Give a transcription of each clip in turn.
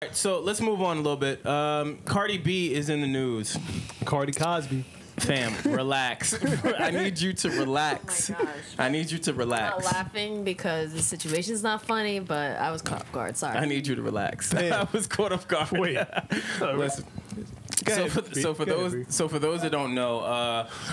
All right, so let's move on a little bit. Cardi B is in the news. Cardi Cosby. Fam, relax. I need you to relax. Oh my gosh. I need you to I'm relax. not laughing because the situation's not funny, but I was caught off guard. Sorry. I need you to relax. I was caught off guard. Wait. Listen. So for those that don't know,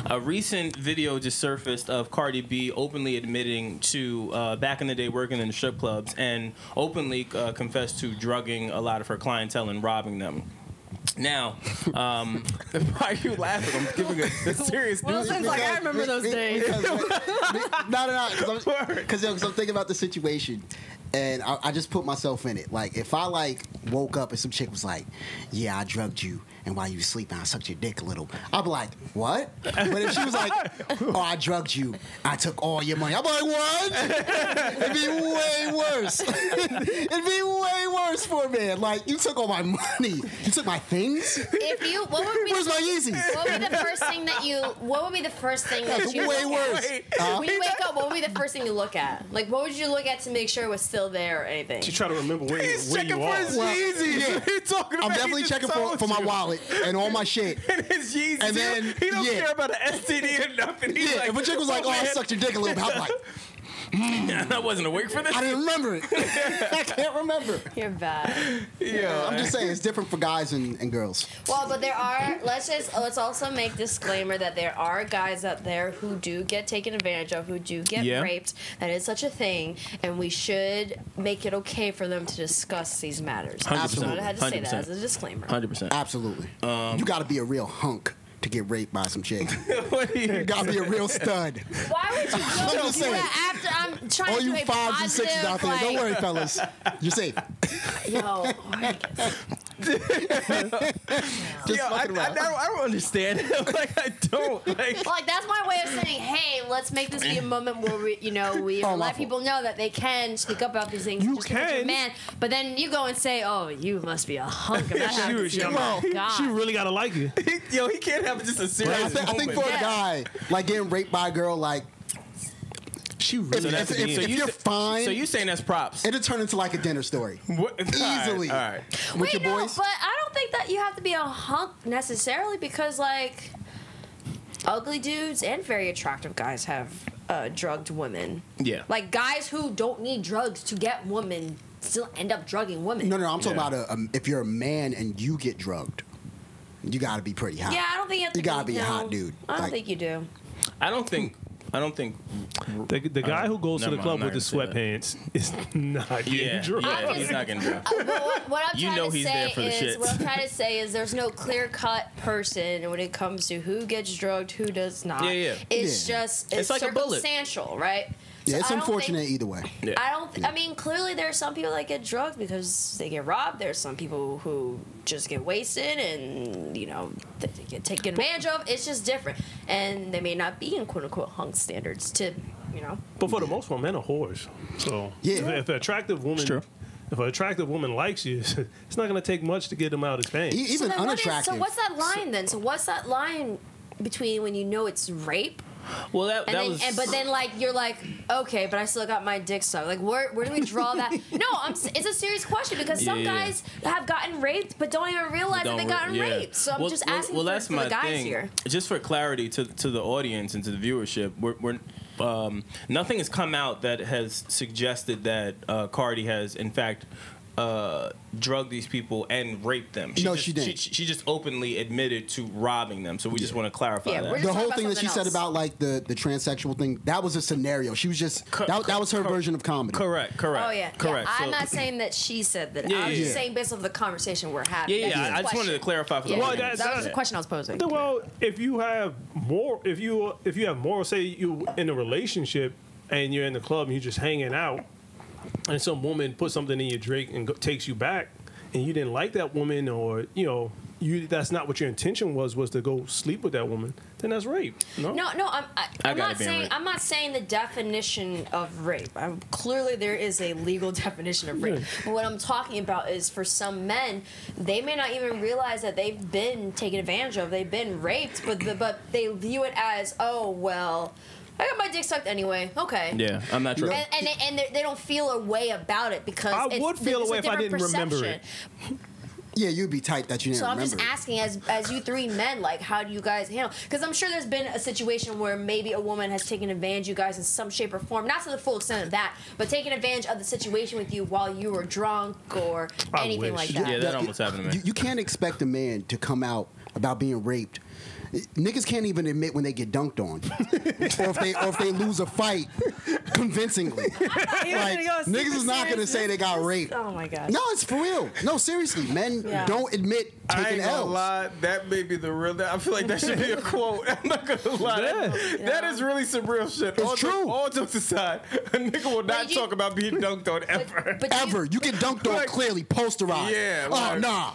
a recent video just surfaced of Cardi B openly admitting to back in the day working in the strip clubs and openly confessed to drugging a lot of her clientele and robbing them. Now, why are you laughing? I'm giving a serious news. Wilson's like, I remember those days. Because I'm thinking about the situation. And I just put myself in it. Like, if I, woke up and some chick was like, yeah, I drugged you, and while you were sleeping, I sucked your dick a little, I'd be like, what? But if she was like, oh, I drugged you, I took all your money, I'd be like, what? It'd be way worse. It'd be way worse for a man. Like, you took all my money. You took my things? What would be Where's my Yeezys? What would be the first thing that you way worse. When you wake up, what would be the first thing you look at? Like, what would you look at to make sure it was still there or anything? She try to remember where you are. Yeezys. What are you talking about? I'm definitely checking for my wallet and all my shit. And his Yeezys. And then, he don't care about an STD or nothing. He's like, if a chick was like, oh, I sucked your dick a little bit, I'm like, I wasn't awake for this. I didn't remember it. I can't remember. You're bad. Yeah, I'm just saying, it's different for guys and girls. Well, but there are. Let's also make disclaimer that there are guys out there who do get taken advantage of, who do get raped. That is such a thing, and we should make it okay for them to discuss these matters. 100%. I had to say that as a disclaimer. 100%. Absolutely. You got to be a real hunk to get raped by some chick. You got to be a real stud. Why would you I'm do just saying. that after I'm trying All to you do a 5s and positive, 6s out there, don't worry, fellas. You're safe. Yo, I don't understand. I don't. like that's my way of saying, hey, let's make this be a moment where we let people know that they can speak up about these things. You just because you're a can. man, but then you go and say, oh, you must be a hunk. If that happens to you. Oh, God. She really gotta like you. He can't have just a serious I think for a guy, getting raped by a girl, She really. if you're fine, so you saying that's props? it'll turn into a dinner story. Easily. All right. With your boys. But I don't think that you have to be a hunk necessarily because ugly dudes and very attractive guys have drugged women. Yeah. Like guys who don't need drugs to get women still end up drugging women. No, I'm talking about if you're a man and you get drugged, you got to be pretty hot. Yeah, I don't think you have to. You got to be a hot dude. I don't think you do. I don't think. The guy who goes to the club with the sweatpants is not getting drugged. Yeah, he's not getting drugged. What I'm trying to he's say there for the is, shits. what I'm trying to say is, there's no clear-cut person when it comes to who gets drugged, who does not. Yeah. It's just It's like a bullet. circumstantial, right? Yeah, it's I don't unfortunate think- either way. Yeah. I mean, clearly there are some people that get drugged because they get robbed. There's some people who just get wasted and, they get taken advantage of. It's just different. And they may not be in quote-unquote hunk standards to, But for the most part, men are whores. So Yeah. if an attractive woman, true. if an attractive woman likes you, it's not going to take much to get them out of his pants. Even then unattractive. So what's that line then? So what's that line between when you know it's rape? Well, that And then, was. but then, you're like, okay, but I still got my dick sucked. Like, where do we draw that? No, it's a serious question because some guys have gotten raped but don't even realize that they gotten raped. So I'm just asking for the guys here. Just for clarity to the audience and to the viewership, we're nothing has come out that has suggested that Cardi has, in fact, drugged these people and raped them. She didn't. She just openly admitted to robbing them. So we just want to clarify Yeah, that. we're just The whole talking thing about that she said something about the transsexual thing, that was a scenario. She was just that was her version of comedy. Correct. Oh yeah, correct. Yeah, I'm So- not saying that she said that. Yeah, I was yeah. just saying based on the conversation we're having. Yeah, That's the I just wanted to question. clarify for the Yeah, audience. that was the question I was posing. Well, if you have more, say you in a relationship and you're in the club and you're just hanging out, and some woman puts something in your drink and takes you back, and you didn't like that woman, or that's not what your intention was to go sleep with that woman, then that's rape. No, I'm not saying the definition of rape. Clearly, there is a legal definition of rape. Yeah. But what I'm talking about is for some men, they may not even realize that they've been taken advantage of. They've been raped, but they view it as, oh well, I got my dick sucked anyway. Okay. Yeah, I'm not tripping. And they don't feel a way about it because I would feel a way if I didn't remember it. Yeah, you'd be tight that you didn't remember. So I'm just asking, as you three men, like, how do you guys handle? Because I'm sure there's been a situation where maybe a woman has taken advantage of you guys in some shape or form, not to the full extent of that, but taking advantage of the situation with you while you were drunk or anything like that. Yeah, that almost happened to me. You can't expect a man to come out about being raped. Niggas can't even admit when they get dunked on, or if they lose a fight convincingly. Like, niggas is not gonna say they got raped. Oh my gosh. No, it's for real. No, seriously, men don't admit I taking ain't gonna L's. lie, that may be the real. I feel like that should be a quote. I'm not gonna lie. That is really some real shit. It's true. All jokes aside, a nigga will not talk about being dunked on ever. Ever. You get dunked on clearly, posterized. Yeah. Oh, nah.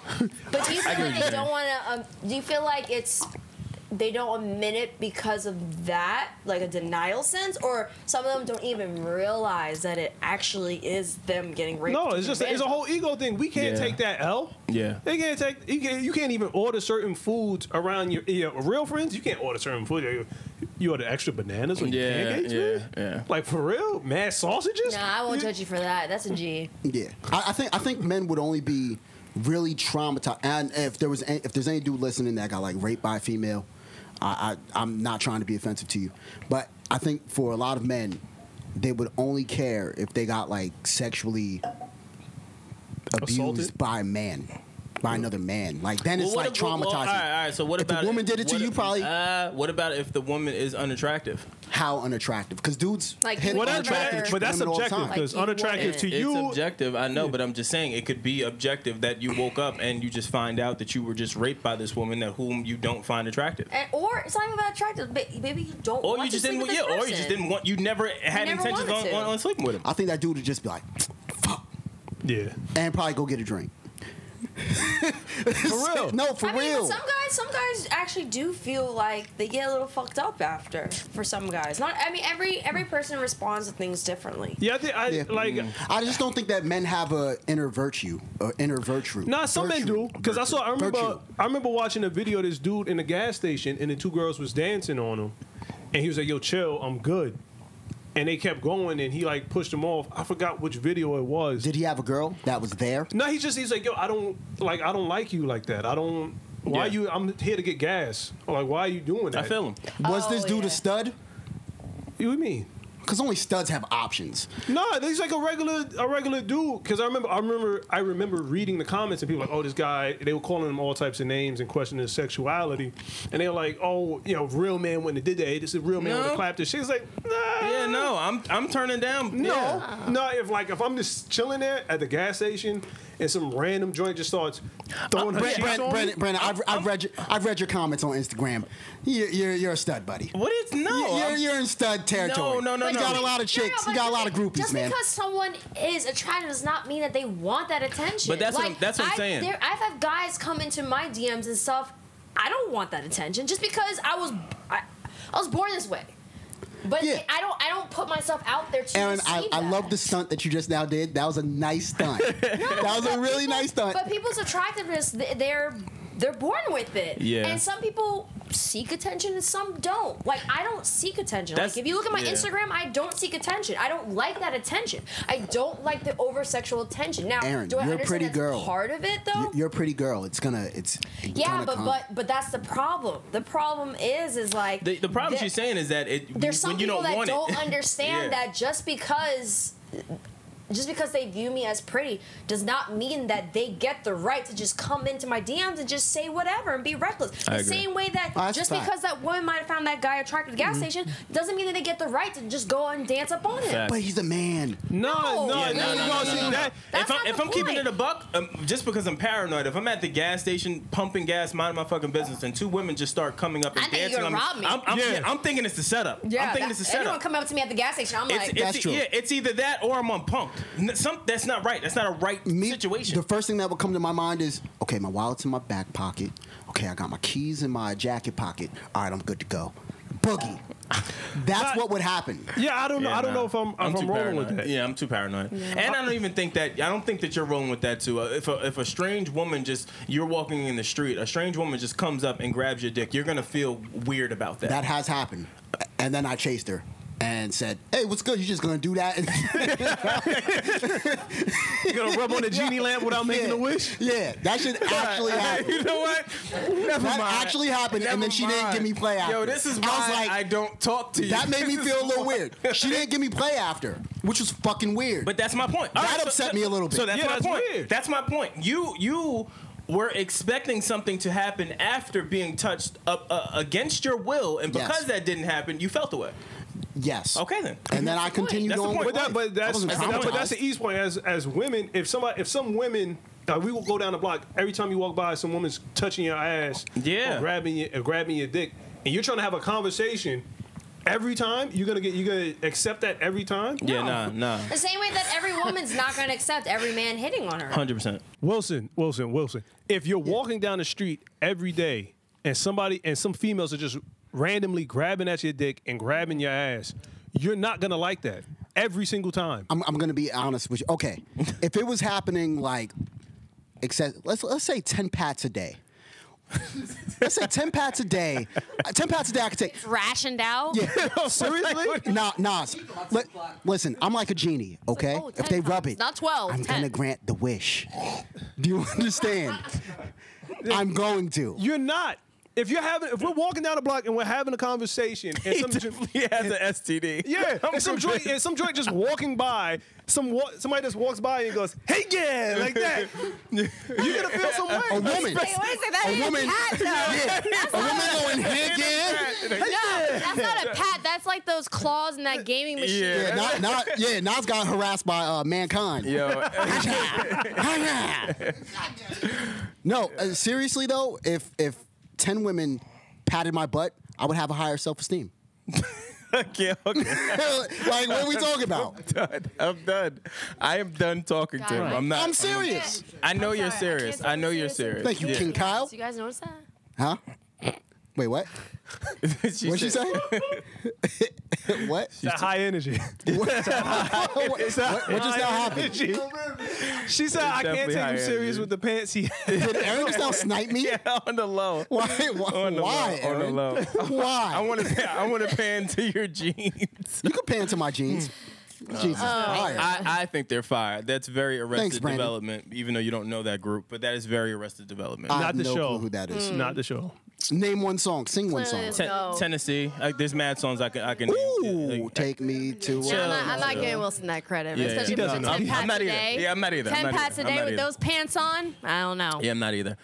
But do you feel like they don't want to? Do you feel like they don't admit it because of that, like a denial sense, or some of them don't even realize that it actually is them getting raped? No, it's a whole ego thing. We can't take that L. Yeah. They can't take. You can't even order certain foods around your real friends. You can't order certain food. You order extra bananas on your pancakes, man? Yeah. Like, for real? Mad sausages? Nah, I won't judge you for that. That's a G. Yeah. I think men would only be really traumatized. And if there's any dude listening that got like raped by a female, I'm not trying to be offensive to you, but I think for a lot of men, they would only care if they got like sexually abused assaulted by a man, by another man. Like, then it's like traumatizing. All right. So what about if the woman did it to you? Probably. What about if the woman is unattractive? How unattractive? Because dudes Like, hit unattractive but that's women all the subjective, time. because Like, you unattractive to It's you. subjective, I know, but I'm just saying it could be objective that you woke up and you just find out that you were just raped by this woman that whom you don't find attractive. Or it's not even about attractive. Maybe you don't Or want you just to sleep didn't, with this or you just person. didn't want. You never had never intentions wanted to. on sleeping with him. I think that dude would just be like, fuck, Yeah. and probably go get a drink. For real. No, for I mean, real. but some guys actually do feel like they get a little fucked up after. For some guys, every person responds to things differently. Yeah, I Yeah. like. I just don't think that men have a inner virtue or inner virtue. Nah, some men do. Because I Virtue. remember watching a video of this dude in the gas station, and the two girls was dancing on him, and he was like, "Yo, chill, I'm good." And they kept going, and he like pushed them off. I forgot which video it was. Did he have a girl that was there? No, he's like, "Yo, I don't like you like that. I don't. Why Yeah. you? I'm here to get gas. Or like, why are you doing that?" I feel him. Was this dude yeah. a stud? What do you mean? Because only studs have options. No, he's like a regular dude. Because I remember reading the comments and people were like, "Oh, this guy." They were calling him all types of names and questioning his sexuality, and they were like, "Oh, real man wouldn't have did that. This is a real man would have clapped this." She's like, "Nah." Yeah, no, I'm turning down. No, Yeah. no. If I'm just chilling there at the gas station and some random joint just starts throwing her sheets on me, Brandon, I've read your comments on Instagram. You're a stud, buddy. What is no? You're in stud territory. No. You got a lot of chicks. You got a lot of groupies, just man. because someone is attractive does not mean that they want that attention. But that's what I'm saying. I've had guys come into my DMs and stuff. I don't want that attention just because I was born this way. But Yeah. I don't put myself out there to Erin, receive I that. love the stunt that you just now did. That was a nice stunt. That was a really nice stunt. But people's attractiveness, they're born with it. Yeah. And some people seek attention and some don't. Like, I don't seek attention. That's- Like, if you look at my yeah. Instagram, I don't seek attention. I don't like that attention. I don't like the over-sexual attention. Now, Erin, do I you're a understand pretty that's girl. part of it, though? You're a pretty girl. It's Yeah, but that's the problem. The problem is like... The problem there- she's saying is that there's some when you people don't that want don't it. understand Yeah. that just because they view me as pretty does not mean that they get the right to just come into my DMs and just say whatever and be reckless. I The agree. same way that Oh, that's just a fact. because that woman might have found that guy attractive at the gas station doesn't mean that they get the right to just go and dance up on him. Fact. But he's a man. no. Yeah, no. See, that- That's not If the I'm keeping point. it a buck, just because I'm paranoid, if I'm at the gas station pumping gas, minding my fucking business, and two women just start coming up and I think dancing you're on gonna rob me. I'm thinking it's the setup. I'm thinking it's the anyone setup. come up to me at the gas station, I'm like, That's true. Yeah, it's either that or I'm on punked. That's not right. That's not a right situation. The first thing that would come to my mind is, okay, my wallet's in my back pocket. Okay, I got my keys in my jacket pocket. All right, I'm good to go. Boogie. That's what would happen. Yeah, I don't know. Yeah, I don't know if I'm too rolling paranoid. with that. Yeah, I'm too paranoid. And I don't even think that. I don't think that you're rolling with that too. If a strange woman you're walking in the street, a strange woman just comes up and grabs your dick, you're gonna feel weird about that. That has happened. And then I chased her and said, "Hey, what's good? You just gonna do that?" You gonna rub on the genie lamp without making a wish? Yeah, that should actually happen. You know what? Never That mind. actually happened, and then she Never didn't mind. give me play after. Yo, this is I was why like, I don't talk to you. that made me This is feel a little why. weird. She didn't give me play after, which was fucking weird. But that's my point. All That right, upset me a little bit. So that's Yeah, my that's point. weird. That's my point. You were expecting something to happen after being touched up against your will, and because Yes. that didn't happen, you felt away. Yes. Okay then. And then I continued That's the on point. with life. But I wasn't that's traumatized. the east point. As women, if some women, we will go down the block every time you walk by, some woman's touching your ass, Yeah. or grabbing your dick, and you're trying to have a conversation. Every time you gonna accept that every time? Yeah, nah. The same way that every woman's not going to accept every man hitting on her. 100%. Wilson. If you're walking down the street every day and some females are just randomly grabbing at your dick and grabbing your ass, you're not gonna like that every single time. I'm gonna be honest with you. Okay, if it was happening like, let's say 10 pats a day. Let's say 10 pats a day. 10 pats a day I could take. It's rationed out. Yeah. Seriously? Nah. Listen, I'm like a genie, okay? Oh, if 10 they rub times, it, not 12, I'm 10. gonna grant the wish. Do you understand? I'm going to. You're not. If we're walking down the block and we're having a conversation, and He definitely has an STD. yeah, and some joint just walking by, somebody just walks by and goes, "Hey, yeah," like that. You're gonna feel some way. A woman. Wait a second, that A ain't woman. a pat, though. Yeah. A woman going head again. No, that's not a pat. That's like those claws in that gaming machine. Yeah. Nas got harassed by mankind. Yo, No, seriously though, if 10 women patted my butt, I would have a higher self-esteem. okay. Like, what are we talking about? I'm done. I am done talking to him. Got it. I'm not. I'm serious. I know you're sorry, I serious. can't I know take you're it serious. Thank you, King Kyle. So you guys notice that? Huh? Wait, what? What'd she say? What? That high energy. What just now happened? She said, "I can't definitely take high him serious energy. with the pants he." Did Erin just now snipe me? Yeah, on the low. Why? On the Why, low. On the Erin? low. Why? I want to pan to your jeans. You can pan to my jeans. Jesus, fire. I think they're fire. That's very Arrested Brandon. Development, even though you don't know that group, but that is very Arrested Development. I Not have the no show. clue who that is. Not the show. Name one song. Sing one song. Clearly No. Tennessee. There's mad songs I can Ooh, name. take me to. Yeah, I'm not giving Wilson that credit, Yeah, especially he with doesn't the know. 10 I'm pats not a either. day. Yeah, I'm not either. 10 I'm not pats a either. I'm day not with either. those pants on? I don't know. Yeah, I'm not either.